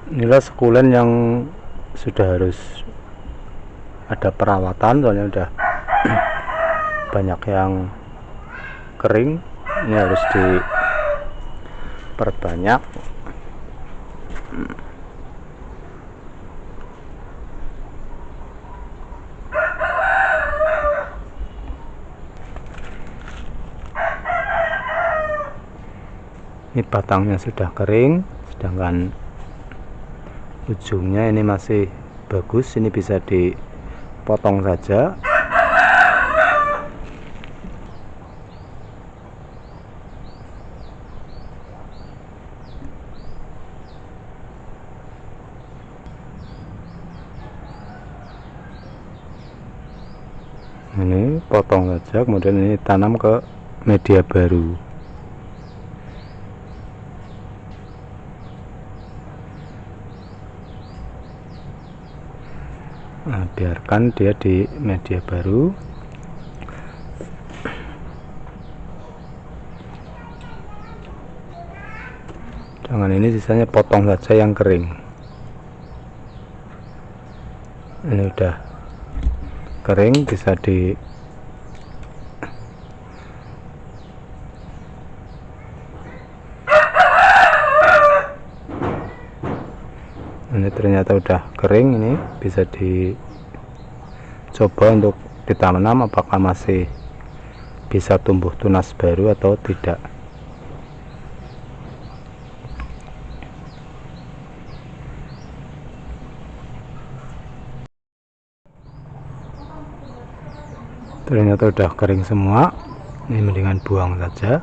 Inilah sukulen yang sudah harus ada perawatan, soalnya udah banyak yang kering. Ini harus diperbanyak. Ini batangnya sudah kering, sedangkan ujungnya ini masih bagus. Ini bisa dipotong saja. Ini potong saja, kemudian ini tanam ke media baru. Nah, biarkan dia di media baru. Jangan, ini sisanya potong saja yang kering. Ini udah kering, bisa ini ternyata udah kering. Ini bisa dicoba untuk ditanam, apakah masih bisa tumbuh tunas baru atau tidak. Ternyata udah kering semua. Ini mendingan buang saja.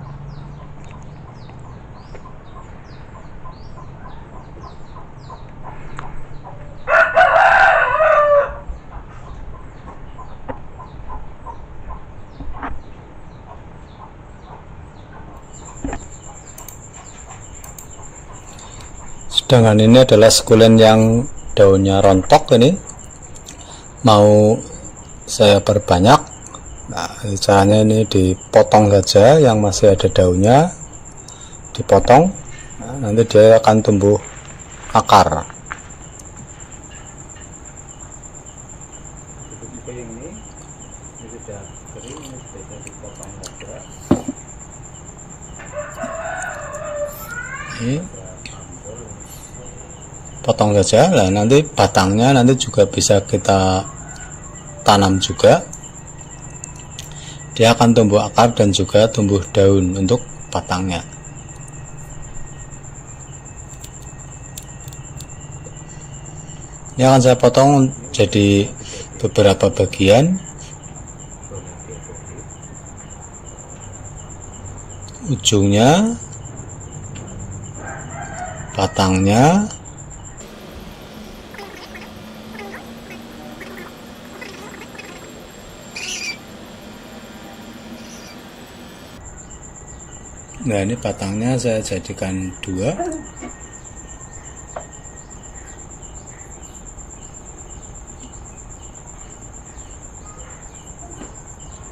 Sedangkan ini adalah sukulen yang daunnya rontok. Ini mau saya perbanyak. Nah, caranya ini dipotong saja yang masih ada daunnya, dipotong. Nah, nanti dia akan tumbuh akar. Ini sudah kering, ini sudah dipotong saja. Ini potong saja. Nah, nanti batangnya nanti juga bisa kita tanam juga. Dia akan tumbuh akar dan juga tumbuh daun untuk batangnya. Ini akan saya potong jadi beberapa bagian. Ujungnya, batangnya, nah ini batangnya saya jadikan 2.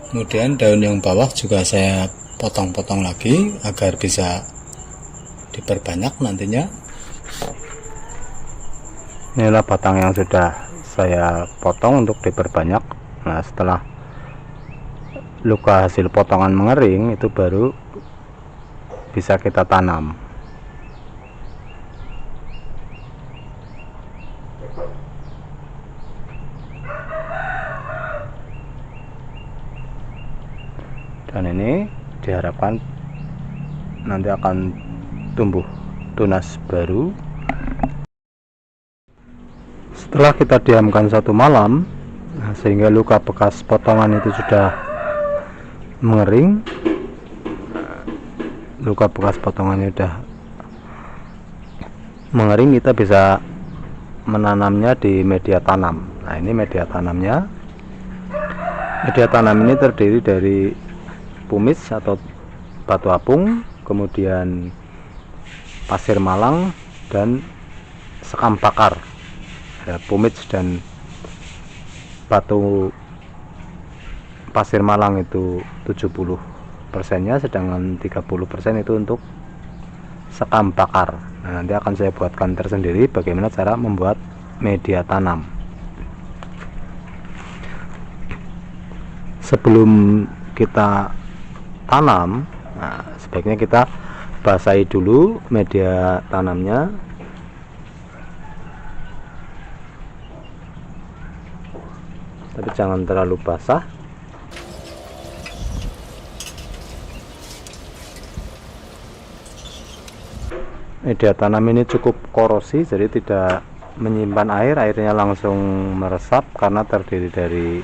Kemudian daun yang bawah juga saya potong-potong lagi agar bisa diperbanyak nantinya. Inilah batang yang sudah saya potong untuk diperbanyak. Nah, setelah luka hasil potongan mengering, itu baru bisa kita tanam. Dan ini diharapkan nanti akan tumbuh tunas baru. Setelah kita diamkan 1 malam, nah, sehingga luka bekas potongan itu sudah mengering, luka bekas potongannya sudah mengering, kita bisa menanamnya di media tanam. Nah, ini media tanamnya. Media tanam ini terdiri dari pumice atau batu apung, kemudian pasir malang, dan sekam bakar. Ya, pumice dan batu pasir malang itu 70%-nya, sedangkan 30% itu untuk sekam bakar. Nah, nanti akan saya buatkan tersendiri bagaimana cara membuat media tanam. Sebelum kita tanam, nah, sebaiknya kita basahi dulu media tanamnya. Tapi jangan terlalu basah. Media tanam ini cukup korosi, jadi tidak menyimpan air, airnya langsung meresap karena terdiri dari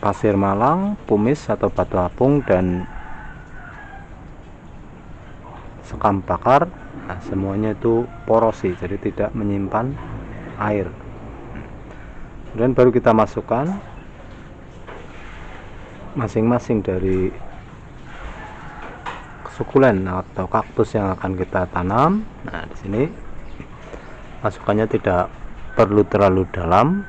pasir malang, pumice atau batu apung, dan sekam bakar. Nah, semuanya itu porosi, jadi tidak menyimpan air. Kemudian baru kita masukkan masing-masing dari sukulen atau kaktus yang akan kita tanam. Nah, di sini masukannya tidak perlu terlalu dalam.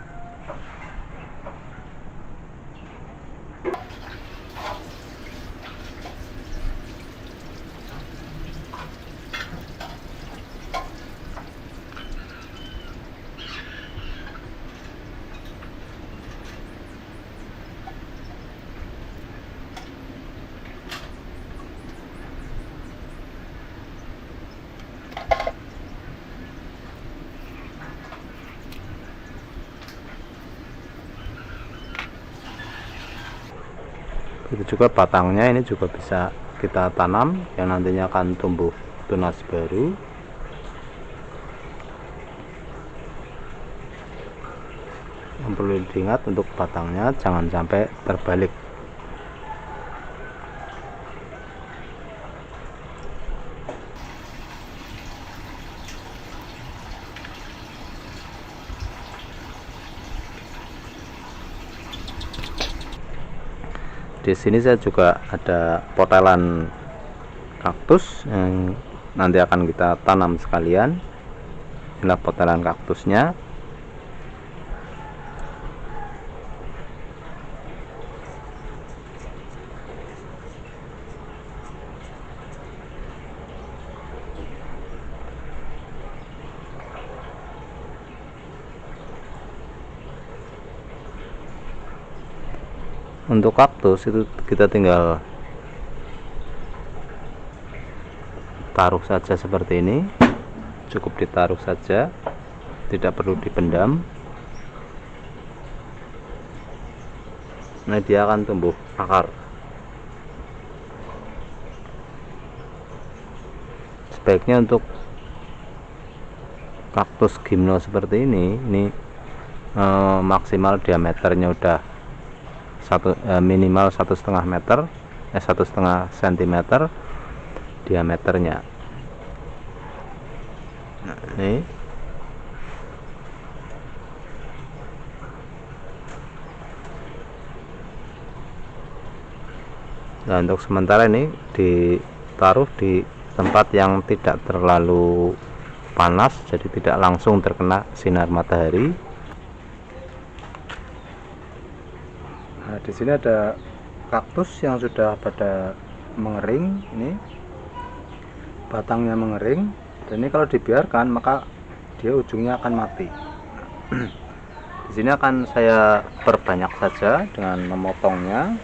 Itu juga batangnya ini juga bisa kita tanam yang nantinya akan tumbuh tunas baru. Yang perlu diingat untuk batangnya jangan sampai terbalik. Di sini saya juga ada potelan kaktus yang nanti akan kita tanam sekalian. Inilah potelan kaktusnya. Untuk kaktus itu kita tinggal taruh saja seperti ini, cukup ditaruh saja, tidak perlu dipendam. Nah, dia akan tumbuh akar. Sebaiknya untuk kaktus gimno seperti ini maksimal diameternya udah minimal 1,5 meter, 1,5 cm diameternya. Nah, ini nah, untuk sementara ini ditaruh di tempat yang tidak terlalu panas, jadi tidak langsung terkena sinar matahari. Nah, di sini ada kaktus yang sudah pada mengering, ini batangnya mengering, dan ini kalau dibiarkan maka dia ujungnya akan mati. Di sini akan saya perbanyak saja dengan memotongnya.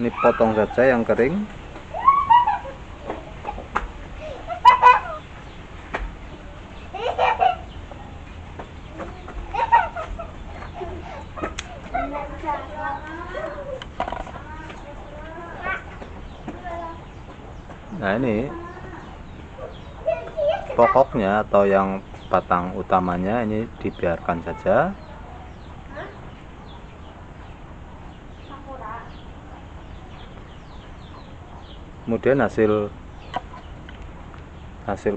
Ini potong saja yang kering. Nah, ini pokoknya atau yang batang utamanya ini dibiarkan saja. Kemudian hasil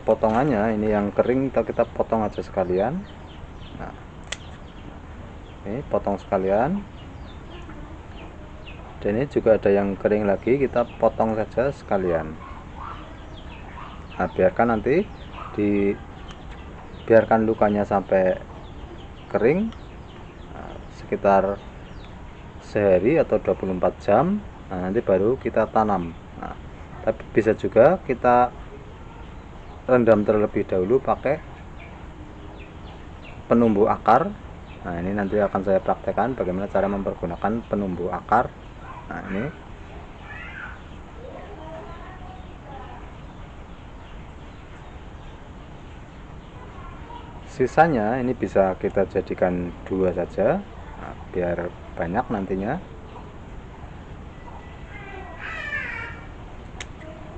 potongannya ini yang kering kita potong aja sekalian. Nah, ini potong sekalian. Dan ini juga ada yang kering lagi, kita potong saja sekalian. Nah, biarkan nanti dibiarkan lukanya sampai kering. Nah, sekitar sehari atau 24 jam. Nah, nanti baru kita tanam. Nah, tapi bisa juga kita rendam terlebih dahulu pakai penumbuh akar. Nah, ini nanti akan saya praktekkan bagaimana cara mempergunakan penumbuh akar. Nah, ini sisanya ini bisa kita jadikan 2 saja, nah, biar banyak nantinya.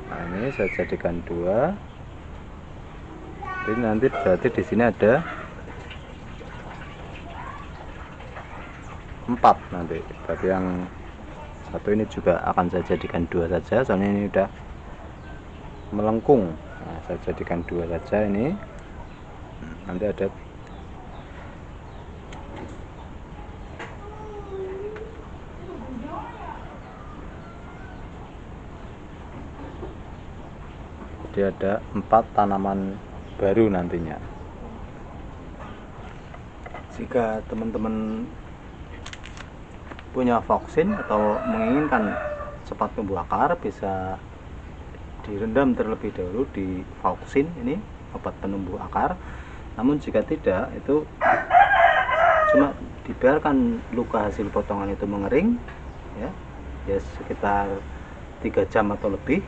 Nah, ini saya jadikan 2. Jadi nanti berarti di sini ada 4 nanti. Berarti yang satu ini juga akan saya jadikan 2 saja, soalnya ini udah melengkung. Nah, saya jadikan 2 saja ini. Nanti ada jadi ada 4 tanaman baru nantinya. Jika teman-teman punya vaksin atau menginginkan cepat tumbuh akar, bisa direndam terlebih dahulu di vaksin ini, obat penumbuh akar. Namun jika tidak, itu cuma dibiarkan luka hasil potongan itu mengering ya sekitar 3 jam atau lebih.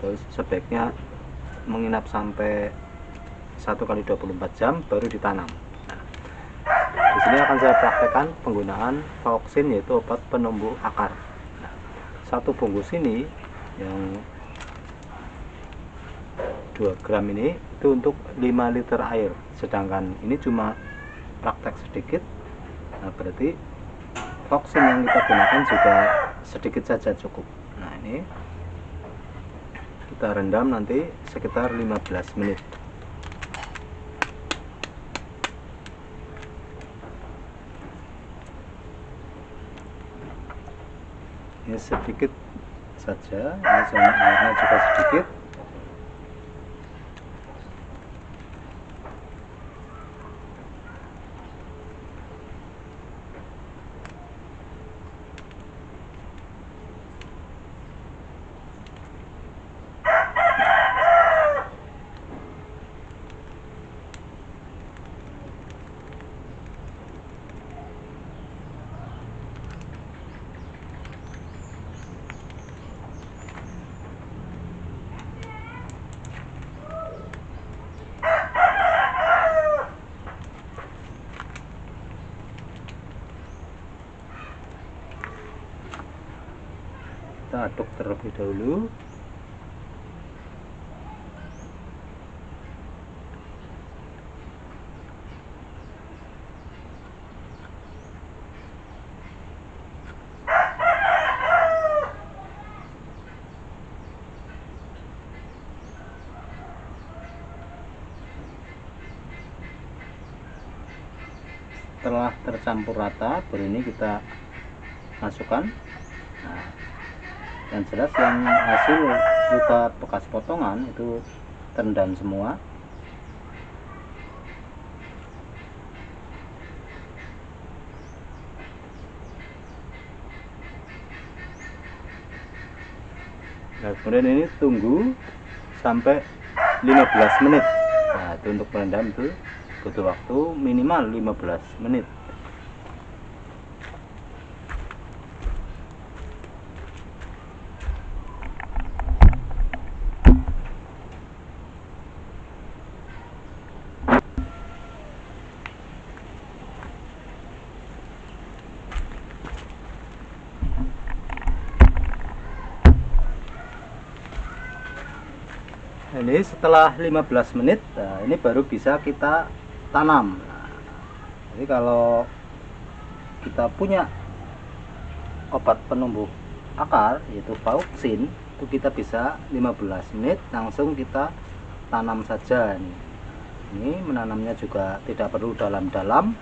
Terus sebaiknya menginap sampai 1 kali 24 jam baru ditanam. Nah, di sini akan saya praktekkan penggunaan vaksin, yaitu obat penumbuh akar. Nah, 1 bungkus ini yang 2 gram ini itu untuk 5 liter air, sedangkan ini cuma praktek sedikit. Nah, berarti vaksin yang kita gunakan juga sedikit saja cukup. Nah, ini kita rendam nanti sekitar 15 menit. Ini sedikit saja, ini zona airnya juga sedikit. Kita aduk terlebih dahulu. Setelah tercampur rata, baru ini kita masukkan. Nah, yang jelas yang hasil luka bekas potongan itu terendam semua. Nah, kemudian ini tunggu sampai 15 menit. Nah, itu untuk merendam itu butuh waktu minimal 15 menit. Ini setelah 15 menit, nah ini baru bisa kita tanam. Nah, jadi kalau kita punya obat penumbuh akar yaitu vaksin, itu kita bisa 15 menit langsung kita tanam saja. Ini menanamnya juga tidak perlu dalam-dalam.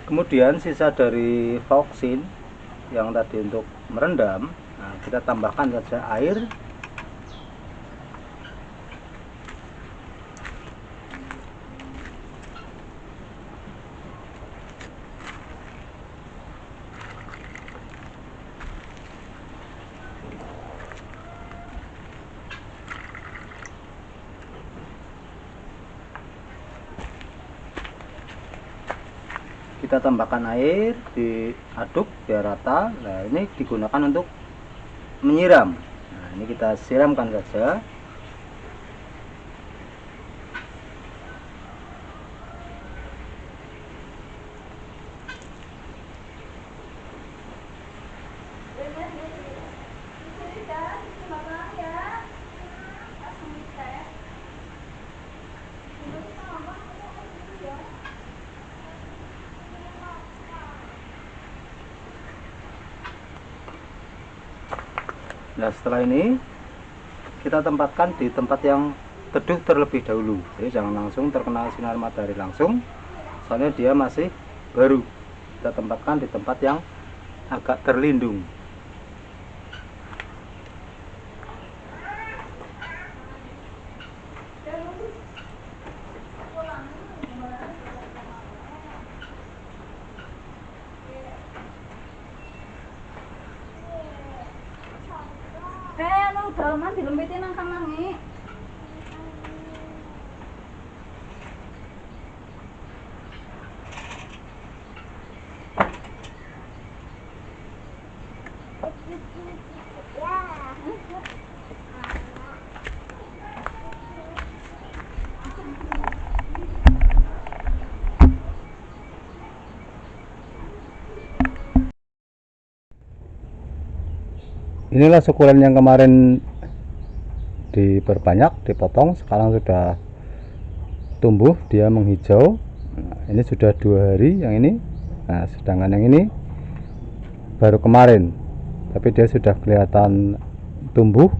Kemudian sisa dari Vauxin yang tadi untuk merendam, nah, kita tambahkan saja air. Kita tambahkan air, diaduk biar rata. Nah, ini digunakan untuk menyiram. Nah, ini kita siramkan saja. Nah, setelah ini kita tempatkan di tempat yang teduh terlebih dahulu. Jadi jangan langsung terkena sinar matahari langsung, soalnya dia masih baru. Kita tempatkan di tempat yang agak terlindung. Anu dalaman dilempitin nang kamar nih. Inilah sukulen yang kemarin diperbanyak, dipotong, sekarang sudah tumbuh, dia menghijau. Nah, ini sudah 2 hari yang ini. Nah, sedangkan yang ini baru kemarin, tapi dia sudah kelihatan tumbuh